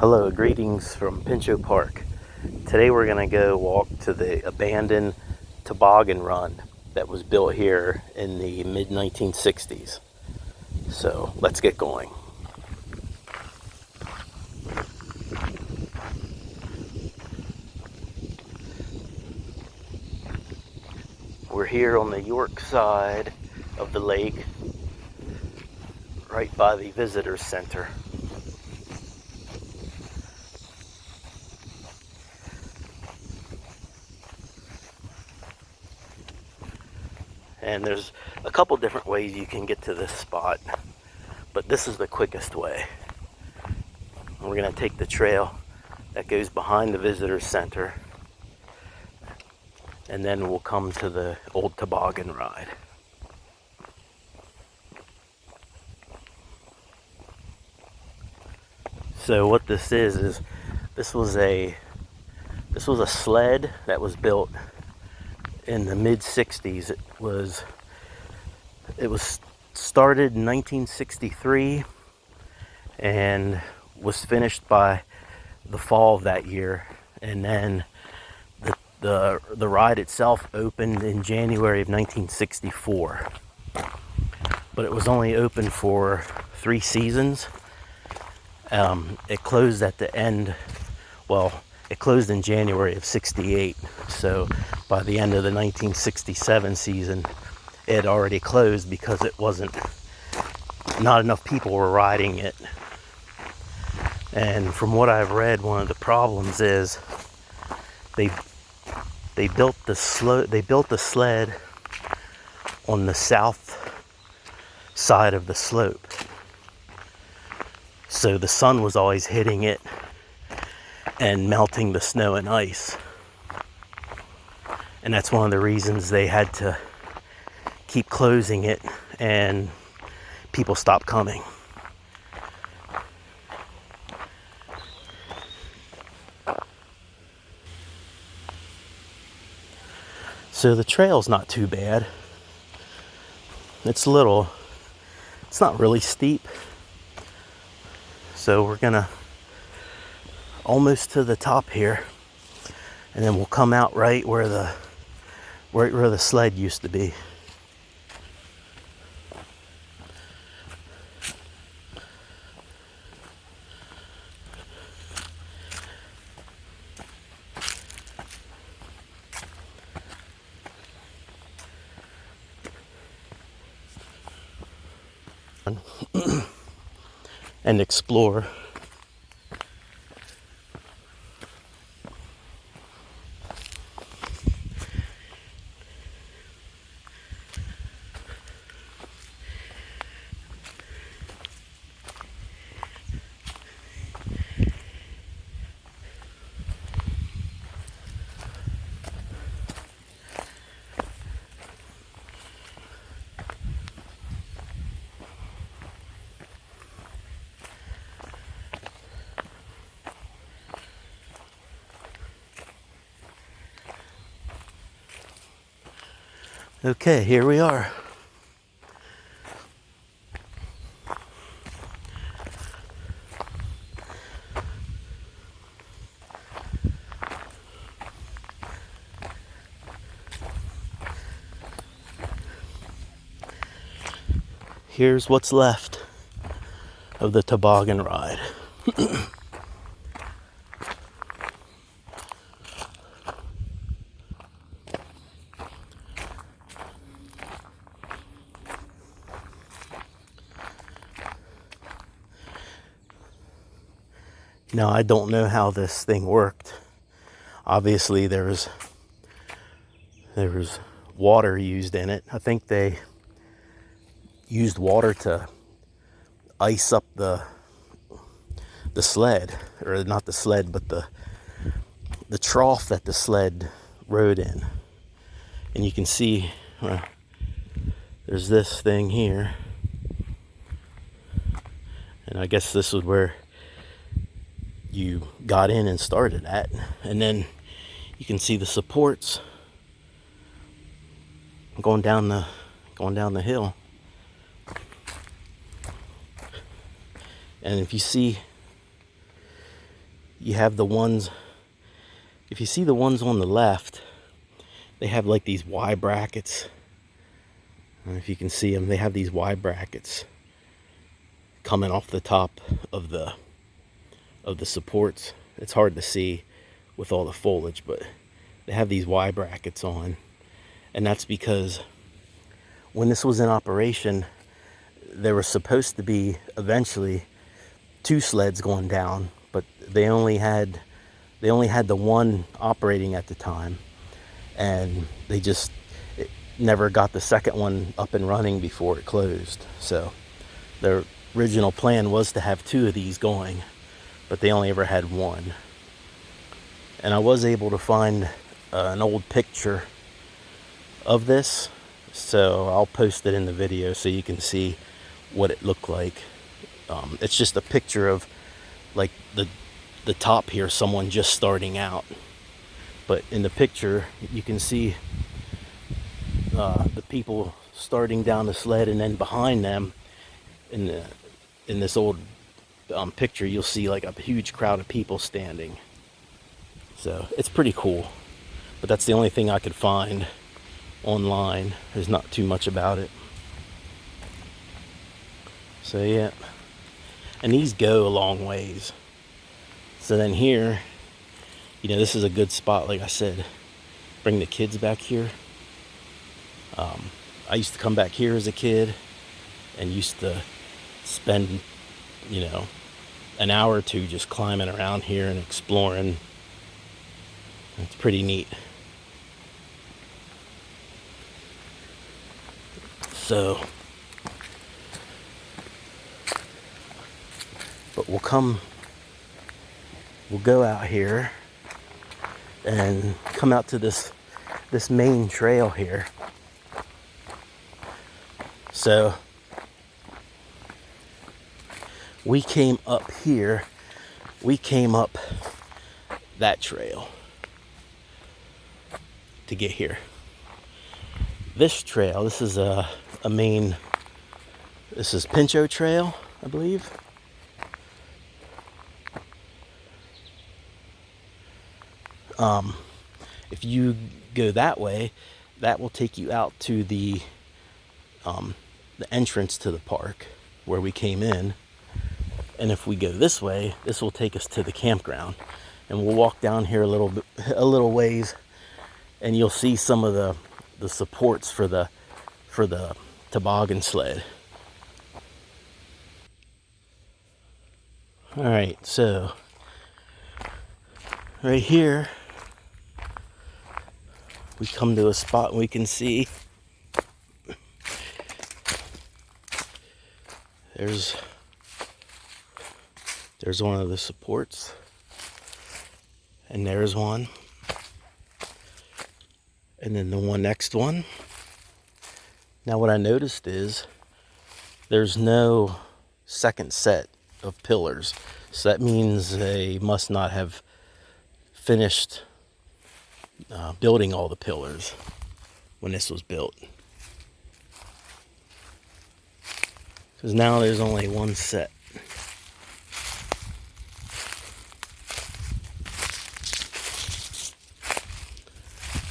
Hello, greetings from Pinchot Park. Today we're going to go walk to the abandoned toboggan run that was built here in the mid-1960s. So let's get going. We're here on the York side of the lake, right by the visitor center. And there's a couple different ways you can get to this spot, but this is the quickest way. We're going to take the trail that goes behind the visitor center, and then we'll come to the old toboggan ride. So what this is this was a sled that was built in the mid-60s. It was started in 1963 and was finished by the fall of that year, and then the ride itself opened in January of 1964. But it was only open for 3 seasons. It closed at the end, it closed in January of 68. So by the end of the 1967 season, it had already closed because not enough people were riding it. And from what I've read, one of the problems is they built the sled on the south side of the slope. So the sun was always hitting it and melting the snow and ice. And that's one of the reasons they had to keep closing it and people stopped coming. So the trail's not too bad. It's not really steep. So we're gonna almost to the top here, and then we'll come out right where the sled used to be. And explore. Okay, here we are. Here's what's left of the toboggan ride. Now, I don't know how this thing worked. Obviously, there was water used in it. I think they used water to ice up the sled, or not the sled, but the trough that the sled rode in. And you can see there's this thing here, and I guess this is where you got in and started at. And then you can see the supports going down the hill. And if you see you have the ones, if you see the ones on the left, they have like these Y brackets. I don't know if you can see them. They have these Y brackets coming off the top of the supports. It's hard to see with all the foliage, but they have these Y brackets on, and that's because when this was in operation, there was supposed to be eventually 2 sleds going down, but they only had the one operating at the time, and they just never got the second one up and running before it closed. So their original plan was to have 2 of these going, but they only ever had 1. And I was able to find an old picture of this, so I'll post it in the video so you can see what it looked like. It's just a picture of like the top here, someone just starting out. But in the picture, you can see the people starting down the sled, and then behind them, in this old picture, you'll see like a huge crowd of people standing. So it's pretty cool. But that's the only thing I could find online. There's not too much about it. So yeah, and these go a long ways. So then here, this is a good spot, like I said. Bring the kids back here. I used to come back here as a kid and used to spend, an hour or 2 just climbing around here and exploring. It's pretty neat. So, but we'll go out here and come out to this main trail here. So we came up here, we came up that trail to get here. This trail, this is this is Pinchot Trail, I believe. If you go that way, that will take you out to the entrance to the park where we came in. And if we go this way, this will take us to the campground. And we'll walk down here a little ways, and you'll see some of the supports for the toboggan sled. All right, so right here we come to a spot and we can see there's one of the supports, and there's one, and then the one next one. Now what I noticed is there's no second set of pillars, so that means they must not have finished building all the pillars when this was built, because now there's only one set.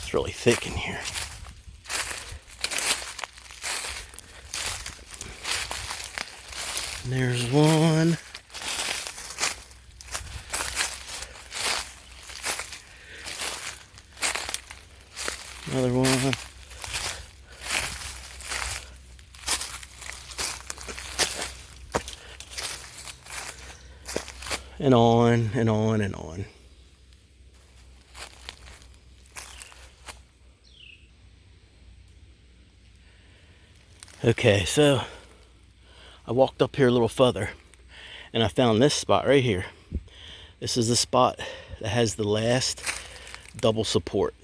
It's really thick in here. And there's one. Another one. And on and on and on. Okay, so I walked up here a little further and I found this spot right here. This is the spot that has the last double support.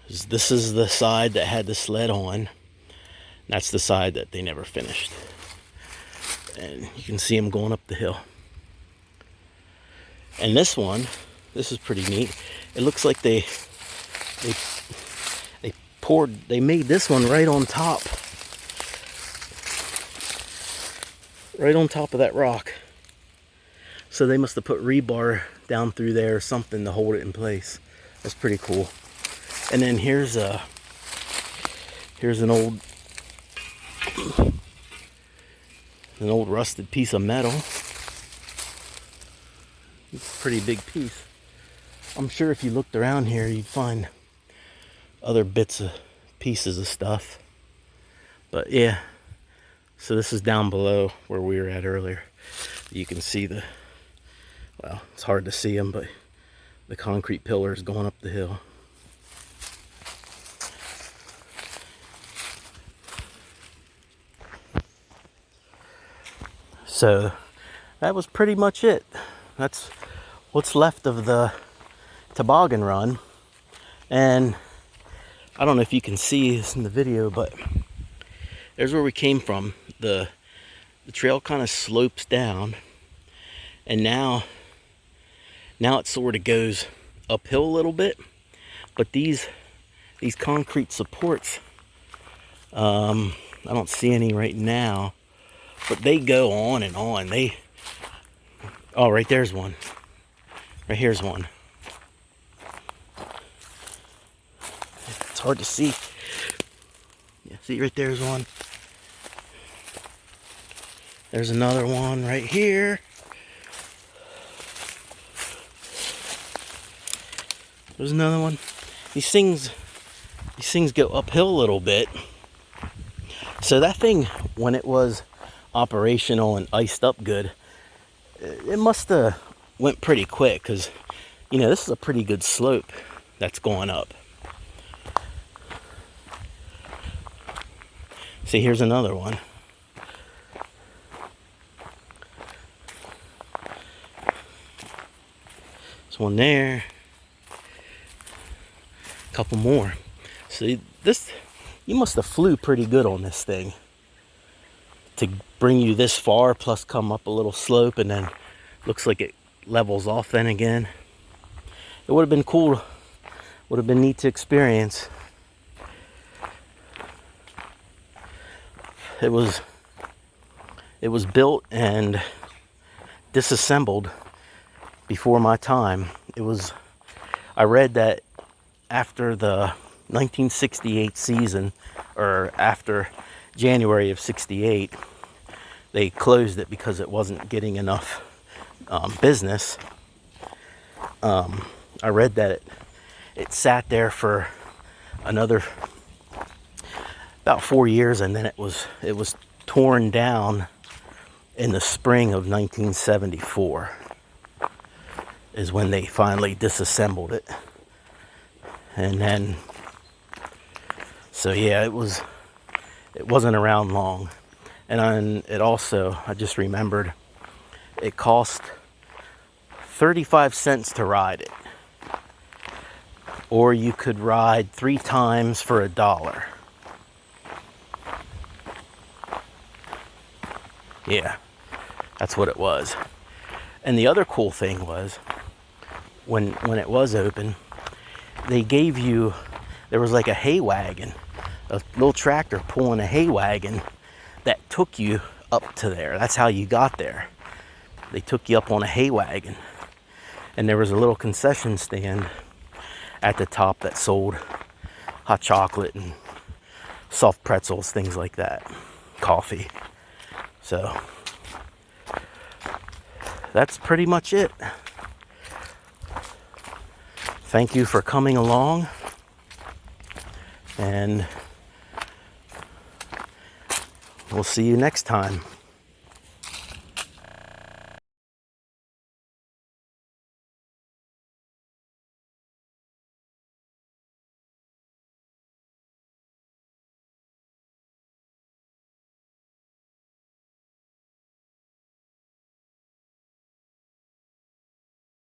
This is the side that had the sled on. That's the side that they never finished. And you can see them going up the hill. And this one, this is pretty neat. It looks like they made this one right on top of that rock. So they must have put rebar down through there or something to hold it in place. That's pretty cool. And then here's an old rusted piece of metal. It's a pretty big piece. I'm sure if you looked around here, you'd find other bits of pieces of stuff. But yeah, so this is down below where we were at earlier. You can see well, it's hard to see them, but the concrete pillars going up the hill. So that was pretty much it. That's what's left of the toboggan run. And I don't know if you can see this in the video, but there's where we came from. The trail kind of slopes down, and now it sort of goes uphill a little bit. But these concrete supports, I don't see any right now, but they go on and on. Oh, right there's one. Right here's one. It's hard to see. Yeah, see, right there's one. There's another one right here. There's another one. These things go uphill a little bit. So that thing, when it was operational and iced up good, it must have went pretty quick, because you know, this is a pretty good slope that's going up. See, here's another one. There's one there. A couple more. See, this, you must have flew pretty good on this thing to bring you this far, plus come up a little slope, and then looks like it levels off then again. It would have been cool, would have been neat to experience. It was built and disassembled before my time. I read that after the 1968 season, or after January of 68, they closed it because it wasn't getting enough business. I read that it sat there for another about 4 years, and then it was torn down in the spring of 1974 is when they finally disassembled it. And then, so yeah, it wasn't around long. And it also, I just remembered, it cost 35 cents to ride it, or you could ride 3 times for $1. Yeah, that's what it was. And the other cool thing was, when it was open, they gave you, there was like a hay wagon, a little tractor pulling a hay wagon that took you up to there. That's how you got there. They took you up on a hay wagon. And there was a little concession stand at the top that sold hot chocolate and soft pretzels, things like that, coffee. So that's pretty much it. Thank you for coming along, and we'll see you next time.